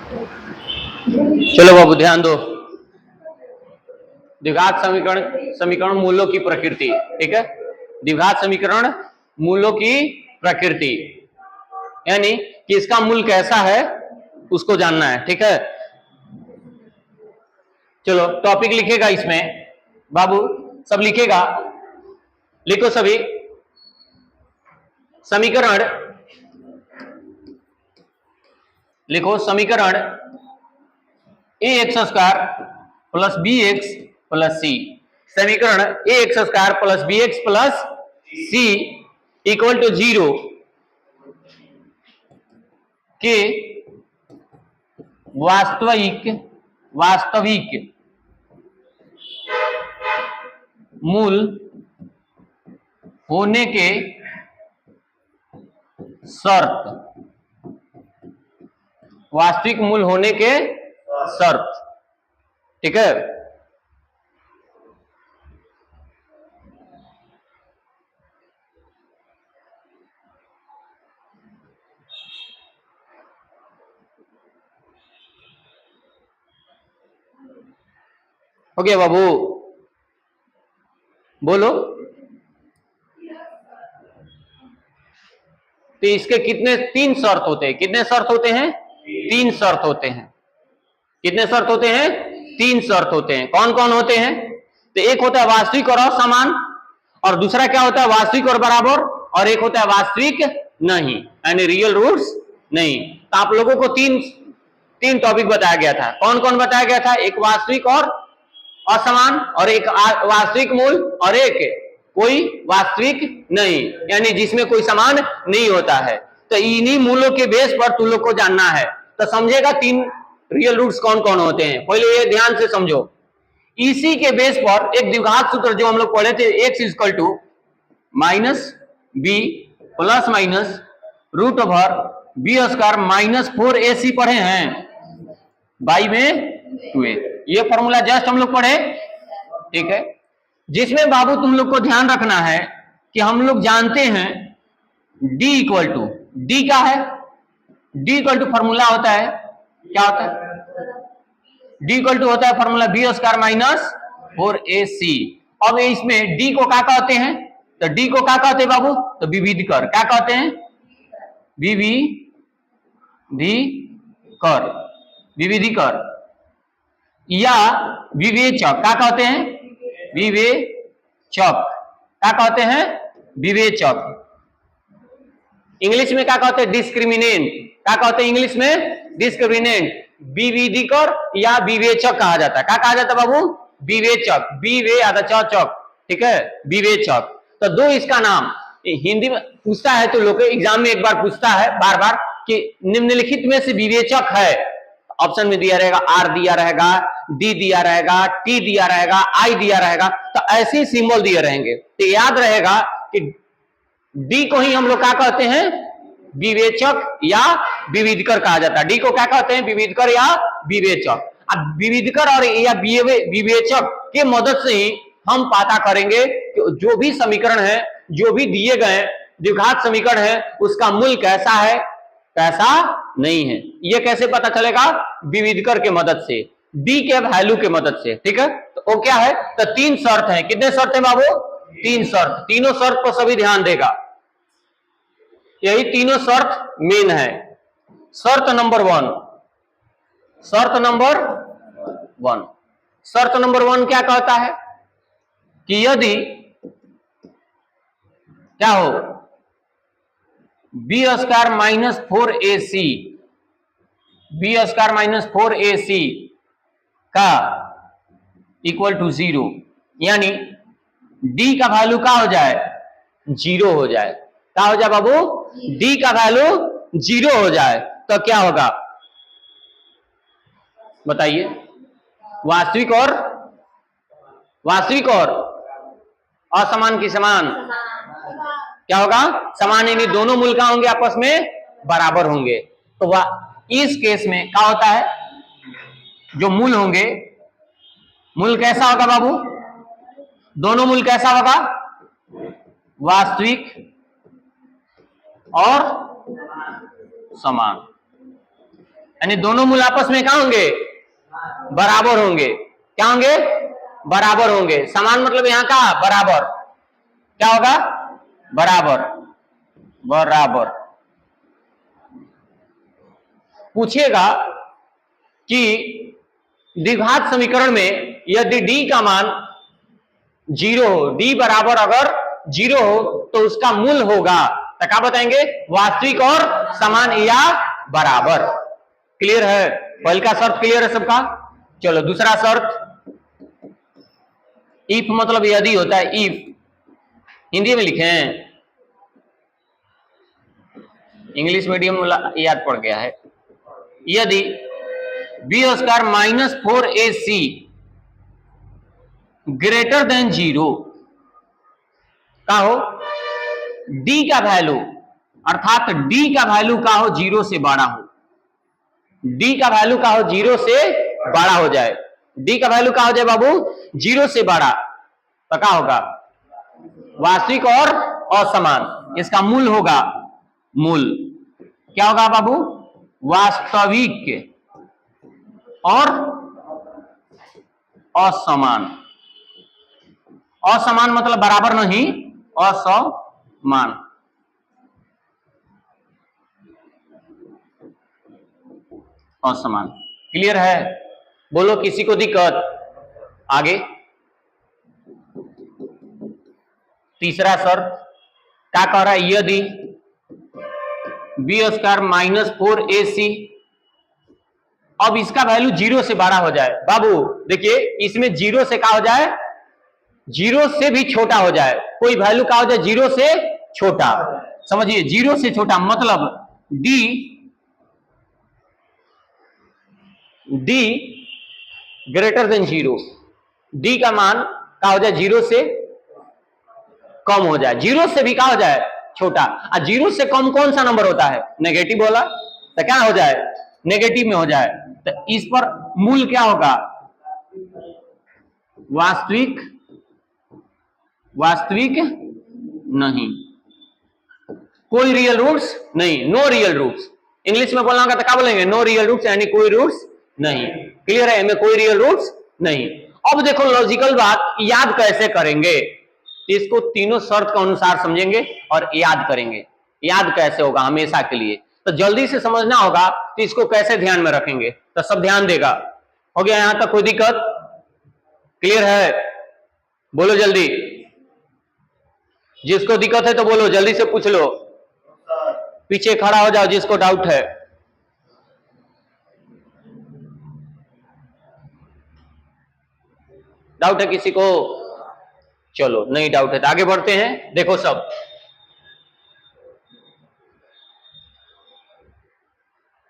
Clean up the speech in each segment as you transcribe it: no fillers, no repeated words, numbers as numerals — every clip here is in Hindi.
चलो बाबू ध्यान दो। द्विघात समीकरण मूलों की प्रकृति, ठीक है। द्विघात समीकरण मूलों की प्रकृति यानी कि इसका मूल कैसा है उसको जानना है, ठीक है। चलो टॉपिक लिखेगा इसमें बाबू, सब लिखेगा, लिखो सभी। समीकरण लिखो, समीकरण a x square plus b x plus c, समीकरण a x square plus b x plus c equal to 0 के वास्तविक मूल होने के शर्त, वास्तविक मूल होने के शर्त, ठीक है। हो गया बाबू, बोलो। तो इसके कितने, 3 शर्त होते हैं। कितने शर्त होते हैं? 3 शर्त होते हैं। कितने शर्त होते हैं? 3 शर्त होते हैं। कौन कौन होते हैं? तो एक होता है वास्तविक और असमान, और दूसरा क्या होता है? वास्तविक और बराबर, और एक होता है वास्तविक नहीं, यानी रियल रूट्स नहीं। तो आप लोगों को तीन टॉपिक बताया गया था। कौन कौन बताया गया था? एक वास्तविक और असमान, और एक वास्तविक मूल, और एक कोई वास्तविक नहीं, यानी जिसमें कोई समान नहीं होता है। तो इन्हीं मूलों के बेस पर तुम लोग को जानना है। तो समझेगा 3 रियल रूट्स कौन कौन होते हैं। पहले ये ध्यान से समझो। इसी के बेस पर एक द्विघात सूत्र जो हम लोग पढ़े थे, x equal to minus b plus minus root over b square minus 4ac पढ़े हैं बाई में 2a। ये फॉर्मूला जस्ट हम लोग पढ़े, ठीक है। जिसमें बाबू तुम लोग को ध्यान रखना है कि हम लोग जानते हैं d इक्वल टू, डी क्या है? d इक्वल टू फॉर्मूला होता है, क्या होता है? d इक्वल टू होता है formula B square minus 4ac। अब इसमें d को क्या कहते हैं? तो d को क्या कहते हैं बाबू? तो विविधकर। क्या कहते हैं? विविधिकर या विवेचक। क्या कहते हैं? विवेचक। क्या कहते हैं? विवेचक। इंग्लिश में क्या कहते हैं? डिस्क्रिमिनेंट। क्या कहते हैं इंग्लिश में? डिस्क्रिमिनेंट। विविधिकर या विवेचक कहा जाता है। क्या कहा जाता है बाबू? विवेचक। विवे आधा चौचक, ठीक है, विवेचक। तो दो इसका नाम हिंदी में पूछता है, तो लोग एग्जाम में एक बार पूछता है बार बार कि निम्नलिखित में से विवेचक है। ऑप्शन में दिया रहेगा आर दिया रहेगा, डी दिया रहेगा, टी दिया रहेगा, आई दिया रहेगा। तो ऐसे सिंबल दिए रहेंगे, तो याद रहेगा कि डी को ही हम लोग क्या कहते हैं? विवेचक या विविधकर कहा जाता है। डी को क्या कहते हैं? विविधकर या विवेचक। अब विविधकर और या विवेचक के मदद से ही हम पता करेंगे कि जो भी समीकरण है, जो भी दिए गए द्विघात समीकरण है, उसका मूल कैसा है, कैसा नहीं है। यह कैसे पता चलेगा? विविधकर के मदद से, डी के वैल्यू के मदद से, ठीक है। तो वो क्या है? तो 3 शर्त है। कितने शर्त है बाबू? 3 शर्त। तीनों शर्त पर सभी ध्यान देगा। यही तीनों शर्त मेन है। शर्त नंबर 1, शर्त नंबर 1, शर्त नंबर 1 क्या कहता है कि यदि क्या हो, b square minus 4ac, b square minus 4ac का इक्वल टू 0, यानी डी का वैल्यू क्या हो जाए? 0 हो जाए। क्या हो जाए बाबू? डी का वैल्यू 0 हो जाए तो क्या होगा बताइए? वास्तविक और असमान की समान क्या होगा? समान, यानी दोनों मूल क्या होंगे? आपस में बराबर होंगे। तो इस केस में क्या होता है? जो मूल होंगे, मूल कैसा होगा बाबू? दोनों मूल कैसा होगा? वास्तविक और समान। यानी दोनों मूल आपस में क्या होंगे? बराबर होंगे। क्या होंगे? बराबर होंगे। समान मतलब यहां का बराबर, क्या होगा? बराबर। बराबर। पूछिएगा कि द्विघात समीकरण में यदि d का मान 0 हो, d बराबर अगर 0 हो तो उसका मूल होगा, तो क्या बताएंगे? वास्तविक और समान या बराबर। क्लियर है? पहले का शर्त क्लियर है सबका? चलो दूसरा शर्त, इफ मतलब यदि होता है, इफ हिंदी में लिखे हैं, इंग्लिश मीडियम याद पड़ गया है। यदि b square minus 4ac greater than 0 का हो, d का वैल्यू अर्थात d का वैल्यू का हो 0 से बड़ा हो, d का वैल्यू का हो 0 से बड़ा हो जाए, d का वैल्यू का हो जाए बाबू 0 से बड़ा, तो क्या होगा? वास्तविक और असमान। इसका मूल होगा, मूल क्या होगा बाबू? वास्तविक और असमान। असमान मतलब बराबर नहीं, असमान। असमान। क्लियर है? बोलो किसी को दिक्कत? आगे तीसरा शर्त क्या कह रहा है? यदि बी स्क्वायर माइनस 4ac, अब इसका वैल्यू 0 से बड़ा हो जाए। बाबू देखिए, इसमें 0 से क्या हो जाए? 0 से भी छोटा हो जाए, कोई वैल्यू क्या हो जाए? 0 से छोटा। समझिए 0 से छोटा मतलब d ग्रेटर देन 0, d का मान क्या हो जाए? 0 से कम हो जाए, 0 से भी क्या हो जाए? छोटा। 0 से कम कौन सा नंबर होता है? नेगेटिव बोला, तो क्या हो जाए? नेगेटिव में हो जाए। तो इस पर मूल क्या होगा? वास्तविक। वास्तविक नहीं, कोई रियल रूट्स नहीं, नो रियल रूट्स। इंग्लिश में बोलना होगा तो क्या बोलेंगे? नो रियल रूट्स, यानी कोई रूट्स नहीं। क्लियर है? इनमें कोई रियल रूट्स नहीं। अब देखो लॉजिकल बात, याद कैसे करेंगे? इसको तीनों शर्त के अनुसार समझेंगे और याद करेंगे। याद कैसे होगा हमेशा के लिए? तो जल्दी से समझना होगा, तो इसको कैसे ध्यान में रखेंगे? तो सब ध्यान देगा। हो गया यहां तक? कोई दिक्कत? क्लियर है? बोलो जल्दी, जिसको दिक्कत है तो बोलो, जल्दी से पूछ लो। पीछे खड़ा हो जाओ जिसको डाउट है। डाउट है किसी को? चलो नहीं डाउट है तो आगे बढ़ते हैं। देखो सब,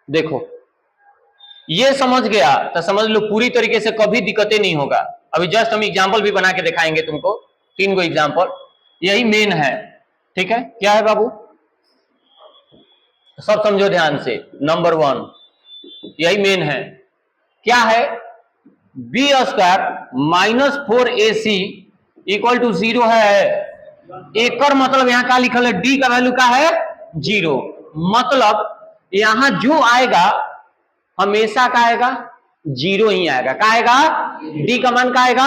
देखो ये समझ गया तो समझ लो पूरी तरीके से कभी दिक्कतें नहीं होगा। अभी जस्ट हम एग्जांपल भी बना के दिखाएंगे तुमको, 3 गो एग्जांपल। यही मेन है, ठीक है? क्या है बाबू? सब समझो ध्यान से। नंबर 1 यही मेन है। क्या है? B square minus 4ac equal to 0 है। एक और मतलब यहां क्या लिखल है? डी का वैल्यू क्या है? 0। मतलब यहां जो आएगा हमेशा का आएगा 0 ही आएगा। क्या आएगा? डी का मान क्या आएगा?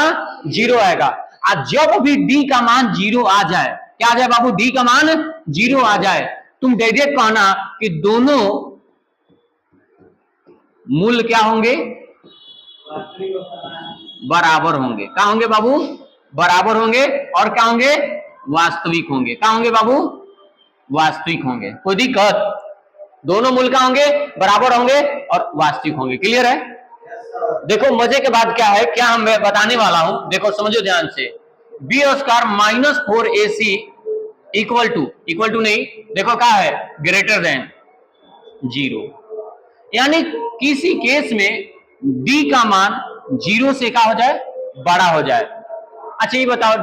0 आएगा। और जब भी डी का मान 0 आ जाए, क्या आ जाए बाबू? डी का मान 0 आ जाए, तुम डायरेक्ट कहना कि दोनों मूल क्या होंगे? बराबर होंगे। क्या होंगे बाबू? बराबर होंगे। और क्या होंगे? वास्तविक होंगे। क्या होंगे बाबू? वास्तविक होंगे। कोई दिक्कत? दोनों मूल क्या होंगे? बराबर होंगे और वास्तविक होंगे। क्लियर है? देखो मजे के बाद क्या है, क्या हम बताने वाला हूं, देखो समझो ध्यान से। B square minus 4ac equal to नहीं, देखो क्या है? Greater than 0। यानी किसी केस में d का मान 0 से क्या हो जाए? बड़ा हो जाए। अच्छा ये बताओ,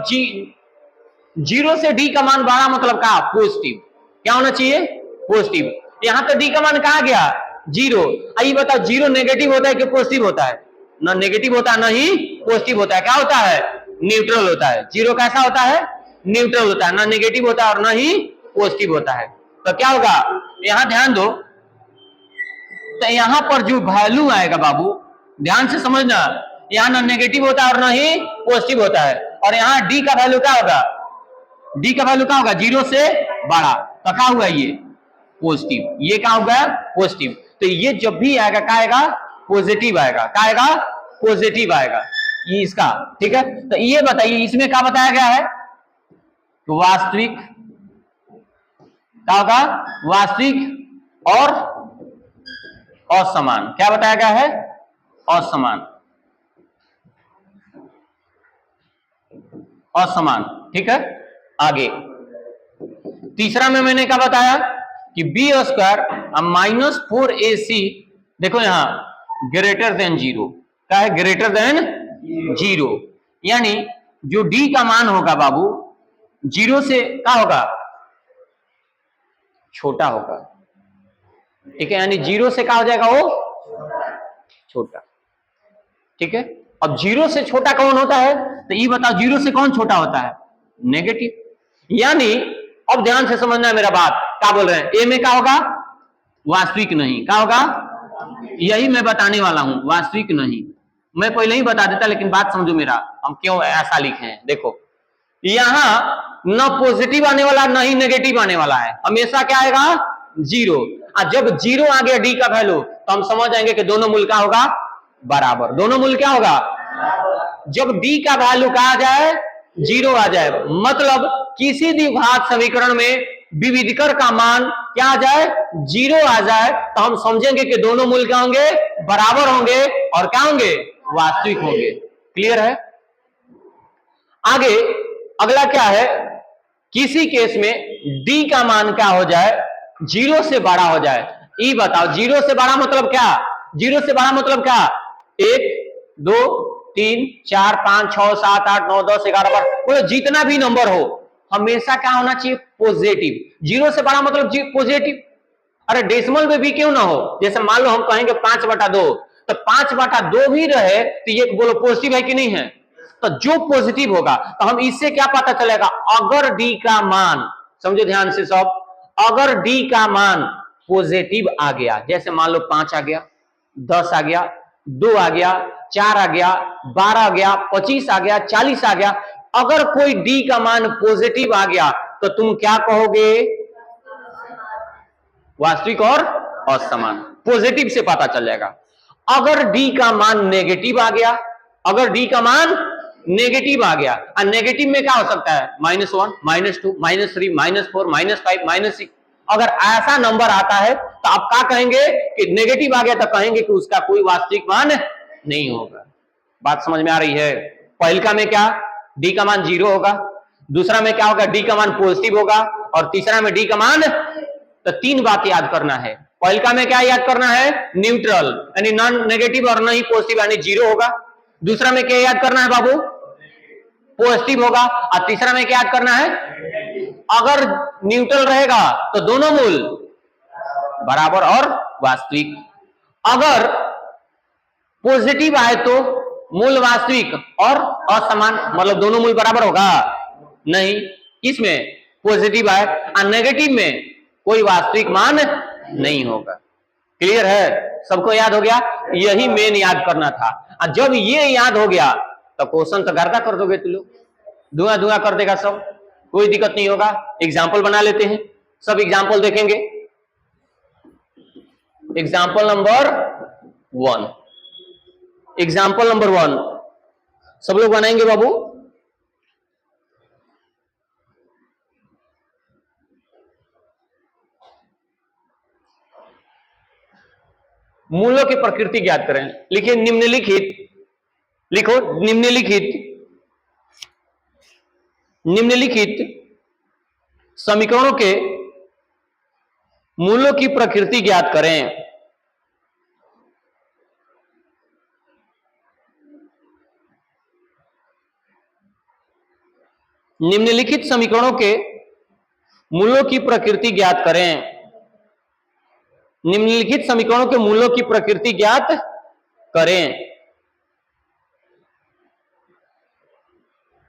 0 से d का मान बड़ा मतलब क्या? पॉजिटिव। क्या होना चाहिए? पॉजिटिव। यहां तो d का मान कहा गया? 0। आइए बताओ 0 नेगेटिव होता है कि पॉजिटिव होता है? ना नेगेटिव होता है ना ही पॉजिटिव होता है। क्या होता है? न्यूट्रल होता है। 0 कैसा होता है? न्यूट्रल होता है, ना नेगेटिव होता है और ना ही पॉजिटिव होता है। तो क्या होगा? यहां ध्यान दो, तो यहां पर जो वैल्यू आएगा बाबू, ध्यान से समझना, यहां ना नेगेटिव होता है और ना ही पॉजिटिव होता है। और यहां डी का वैल्यू क्या होगा, डी का वैल्यू क्या होगा, 0 से बड़ा। तो क्या हुआ, ये पॉजिटिव, ये क्या होगा पॉजिटिव। तो ये जब भी आएगा क्या आएगा, पॉजिटिव आएगा। क्या आएगा, पॉजिटिव आएगा ये इसका। ठीक है, तो ये बताइए इसमें क्या बताया गया है, तो वास्तविक क्या होगा, वास्तविक और असमान। क्या बताया गया है, असमान, असमान। ठीक है, आगे तीसरा में मैंने क्या बताया कि बी स्क्वायर -4ac, देखो यहां ग्रेटर देन 0, क्या है, ग्रेटर देन 0, यानी जो डी का मान होगा बाबू 0 से क्या होगा, छोटा होगा। ठीक है, यानी 0 से क्या हो जाएगा, वो छोटा। ठीक है, अब 0 से छोटा कौन होता है, तो ये बताओ 0 से कौन छोटा होता है, नेगेटिव। यानी अब ध्यान से समझना है मेरा बात, क्या बोल रहे हैं, ए में क्या होगा, वास्तविक नहीं, क्या होगा, यही मैं बताने वाला हूं, वास्तविक नहीं। मैं पहले ही बता देता, लेकिन बात समझो मेरा, हम क्यों ऐसा लिखे हैं। देखो यहां न पॉजिटिव आने वाला न ही नेगेटिव आने वाला है, हमेशा क्या आएगा, 0। और जब 0 आ गया डी का वैल्यू, तो हम समझ जाएंगे कि दोनों मूल क्या होगा, बराबर। दोनों मूल क्या होगा, जब डी का वैल्यू क्या आ जाए, 0 आ जाए, मतलब किसी द्विघात समीकरण में विविधकर का मान क्या आ जाए, 0 आ जाए, तो हम समझेंगे कि दोनों मूल क्या होंगे, बराबर होंगे और क्या होंगे, वास्तविक होंगे। क्लियर है। आगे अगला क्या है, किसी केस में डी का मान क्या हो जाए, 0 से बड़ा हो जाए। ये बताओ 0 से बड़ा मतलब क्या, 0 से बड़ा मतलब क्या, 1 2 3 4 5 6 7 8 9 10 11 12, जितना भी नंबर हो हमेशा क्या होना चाहिए, पॉजिटिव। 0 से बड़ा मतलब पॉजिटिव। अरे डेसिमल में भी क्यों ना हो, जैसे मान लो हम कहेंगे 5/2, तो 5/2 भी रहे तो ये बोलो पॉजिटिव है कि नहीं है, तो जो पॉजिटिव होगा, तो हम इससे क्या पता चलेगा, अगर डी का मान, समझो ध्यान से सब, अगर डी का मान पॉजिटिव आ गया, जैसे मान लो 5 आ गया, 10 आ गया, 2 आ गया, 4 आ गया, 12 आ गया, 25 आ गया, 40 आ गया, अगर कोई डी का मान पॉजिटिव आ गया, तो तुम क्या कहोगे, वास्तविक और असमान। पॉजिटिव से पता चल जाएगा। अगर डी का मान नेगेटिव आ गया, अगर डी का मान नेगेटिव आ गया, और नेगेटिव में क्या हो सकता है, -1 -2 -3 -4 -5 -6, अगर ऐसा नंबर आता है तो आप क्या कहेंगे कि नेगेटिव आ गया, तो कहेंगे कि उसका कोई वास्तविक मान नहीं होगा। बात समझ में आ रही है। पहला में क्या, डी का मान 0 होगा, दूसरा में क्या होगा, डी का मान पॉजिटिव होगा, और तीसरा में डी का मान, तो 3 बात याद करना है। पहला में क्या याद करना है, न्यूट्रल, यानी नॉन नेगेटिव और नहीं पॉजिटिव, यानी 0 होगा। दूसरा में क्या याद करना है बाबू, पॉजिटिव होगा। और तीसरा में क्या याद करना है, अगर न्यूट्रल रहेगा तो दोनों मूल बराबर और वास्तविक, अगर पॉजिटिव आए तो मूल वास्तविक और असमान, मतलब दोनों मूल बराबर होगा नहीं, इसमें पॉजिटिव आए और नेगेटिव में कोई वास्तविक मान नहीं होगा। क्लियर है, सबको याद हो गया, यही मेन याद करना था। और जब ये याद हो गया तो क्वेश्चन तो गर्दा कर दोगे तुम लोग, धुआं धुआं कर देगा सब, कोई दिक्कत नहीं होगा। एग्जाम्पल बना लेते हैं, सब एग्जाम्पल देखेंगे। एग्जाम्पल नंबर 1, एग्जाम्पल नंबर 1 सब लोग बनाएंगे बाबू। मूलों की प्रकृति ज्ञात करें। लिखिए निम्नलिखित, लिखो निम्नलिखित समीकरणों के मूलों की प्रकृति ज्ञात करें। निम्नलिखित समीकरणों के मूलों की प्रकृति ज्ञात करें। निम्नलिखित समीकरणों के मूलों की प्रकृति ज्ञात करें।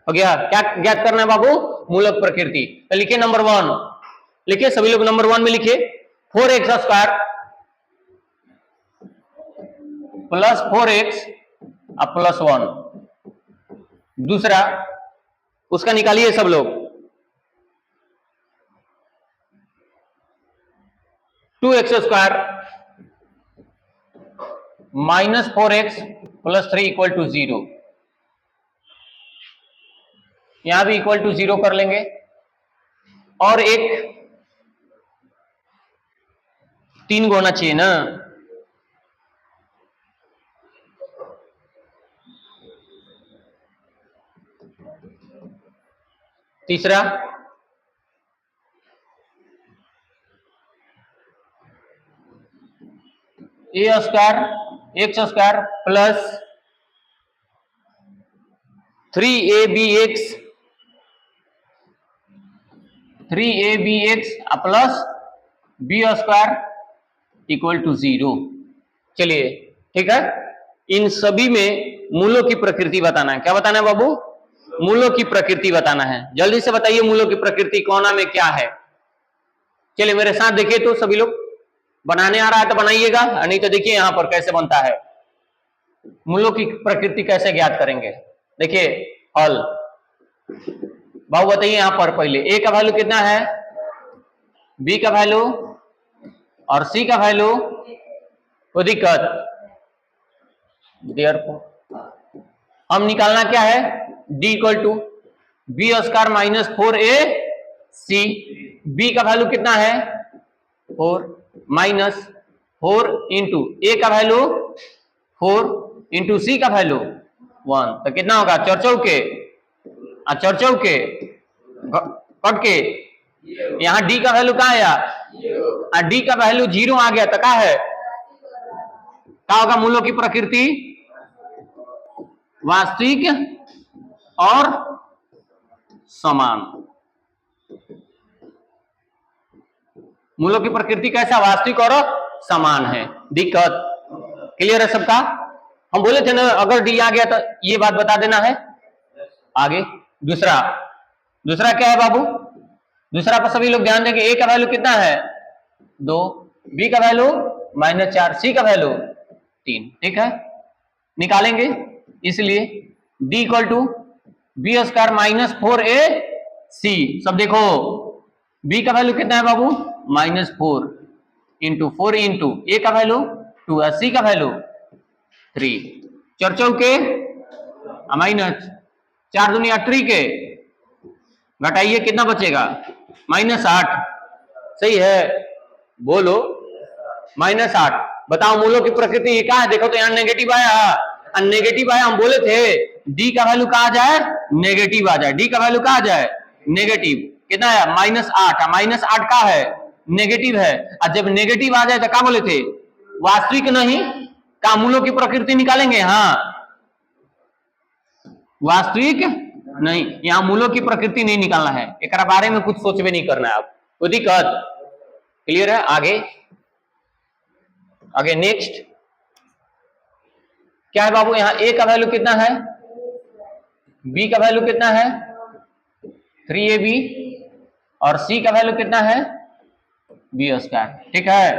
हो गया, क्या ज्ञात करना है बाबू, मूलक प्रकृति। तो लिखिए नंबर 1, लिखिए सभी लोग नंबर 1 में लिखिए 4x² प्लस 4x अब प्लस 1। दूसरा उसका निकालिए सब लोग, 2x² minus 4x plus 3 equal to 0। यहां भी इक्वल टू 0 कर लेंगे। और एक 3 को होना चाहिए ना, तीसरा a² x² plus 3abx plus b² equal to 0। चलिए ठीक है, इन सभी में मूलों की प्रकृति बताना है। क्या बताना है बाबू? मूलों की प्रकृति बताना है। जल्दी से बताइए मूलों की प्रकृति कोना में क्या है। चलिए मेरे साथ देखिए, तो सभी लोग बनाने आ रहा है तो बनाइएगा, नहीं तो देखिए यहां पर कैसे बनता है। मूलों की प्रकृति कैसे ज्ञात करेंगे, देखिए हल। बाबू बताइए यहां पर पहले a का वैल्यू कितना है, b का वैल्यू और c का वैल्यू, कोई दिक्कत? हम निकालना क्या है, d equal to b² minus 4ac। b का वैल्यू कितना है 4 माइनस 4 इंटू a का वैल्यू 4 इंटू c का वैल्यू 1, तो कितना होगा? चौके कट के यहाँ d का वैल्यू कहाँ आया, d का वैल्यू 0 आ गया, तो क्या है, क्या होगा? मूलों की प्रकृति वास्तविक और समान। मूलों की प्रकृति कैसा? वास्तविक और समान है। दिक्कत क्लियर है सबका? हम बोले थे ना अगर डी आ गया तो ये बात बता देना है आगे। दूसरा क्या है बाबू? दूसरा पर सभी लोग ध्यान देंगे। a का वैल्यू कितना है 2, b का वैल्यू -4, c का वैल्यू 3। ठीक है, निकालेंगे। इसलिए d equal to b² minus 4ac। सब देखो b का वैल्यू कितना है बाबू -4 इंटू 4 इंटू a का वैल्यू 2 और c का वैल्यू 3। चौके माइनस 4 दूनी 3 के घटाइए, कितना बचेगा -8। सही है, बोलो -8। बताओ मूलों की प्रकृति ये क्या है? देखो तो यहाँ नेगेटिव आया, नेगेटिव आया। हम बोले थे d का वैल्यू कहा जाए नेगेटिव आ जाए, d का वैल्यू कहा जाए नेगेटिव। कितना है -8, -8 का है नेगेटिव है। और जब नेगेटिव आ जाए तो क्या बोले थे? वास्तविक नहीं। का मूलों की प्रकृति निकालेंगे? हाँ, वास्तविक नहीं। यहां मूलों की प्रकृति नहीं निकालना है, एक बारे में कुछ सोच भी नहीं करना है। आप कोई दिक्कत? क्लियर है? आगे नेक्स्ट क्या है बाबू? यहाँ a का वैल्यू कितना है, b का वैल्यू कितना है 3ab और c का वैल्यू कितना है b²। ठीक है,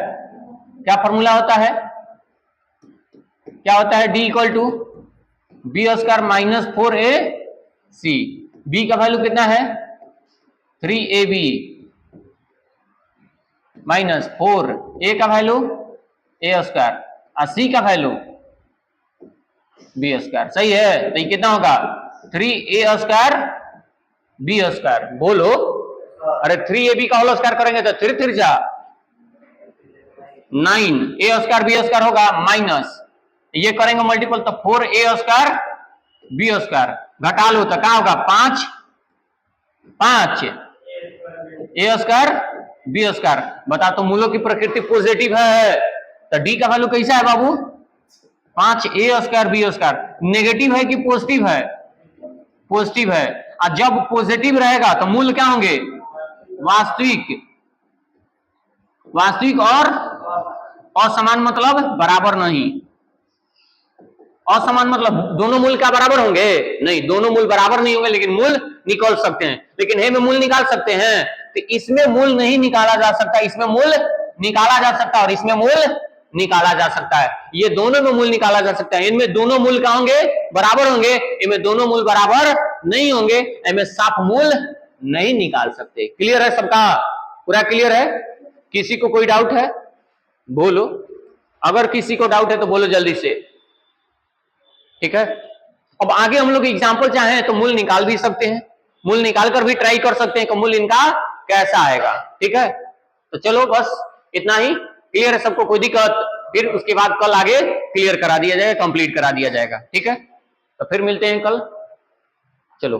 क्या फॉर्मूला होता है? क्या होता है? d equal to b² minus 4ac। b का वैल्यू कितना है 3ab माइनस 4, a का वैल्यू a² और c का वैल्यू b²। सही है, तो ये कितना होगा 3a² b²। बोलो, अरे 3ab का होल स्क्वायर करेंगे तो 3 3 जा 9, a² b² होगा माइनस, ये करेंगे मल्टीपल तो 4a² b²। घटा लो तो क्या होगा 5 a² b²। बता तो मूलों की प्रकृति पॉजिटिव है तो d का वैल्यू कैसा है बाबू 5a² b²। नेगेटिव है कि पॉजिटिव है? पॉजिटिव है। और जब पॉजिटिव रहेगा तो मूल क्या होंगे? वास्तविक और असमान, मतलब बराबर नहीं। असमान मतलब दोनों मूल क्या बराबर होंगे? नहीं, दोनों मूल बराबर नहीं होंगे, लेकिन मूल निकाल सकते हैं। लेकिन हे में मूल निकाल सकते हैं, तो इसमें मूल नहीं निकाला जा सकता, इसमें मूल निकाला जा सकता और इसमें मूल निकाला जा सकता है। ये दोनों में मूल निकाला जा सकता है। इनमें दोनों मूल क्या होंगे? बराबर होंगे। इनमें दोनों मूल बराबर नहीं होंगे, इनमें साफ मूल नहीं निकाल सकते। क्लियर है सबका? पूरा क्लियर है? किसी को कोई डाउट है? बोलो, अगर किसी को डाउट है तो बोलो जल्दी से। ठीक है, अब आगे हम लोग एग्जाम्पल चाहें तो मूल निकाल भी सकते हैं, मूल निकाल कर भी ट्राई कर सकते हैं कि मूल इनका कैसा आएगा। ठीक है, तो चलो बस इतना ही। क्लियर है सबको? कोई दिक्कत? फिर उसके बाद कल आगे क्लियर करा दिया जाएगा, कंप्लीट करा दिया जाएगा। ठीक है, तो फिर मिलते हैं कल। चलो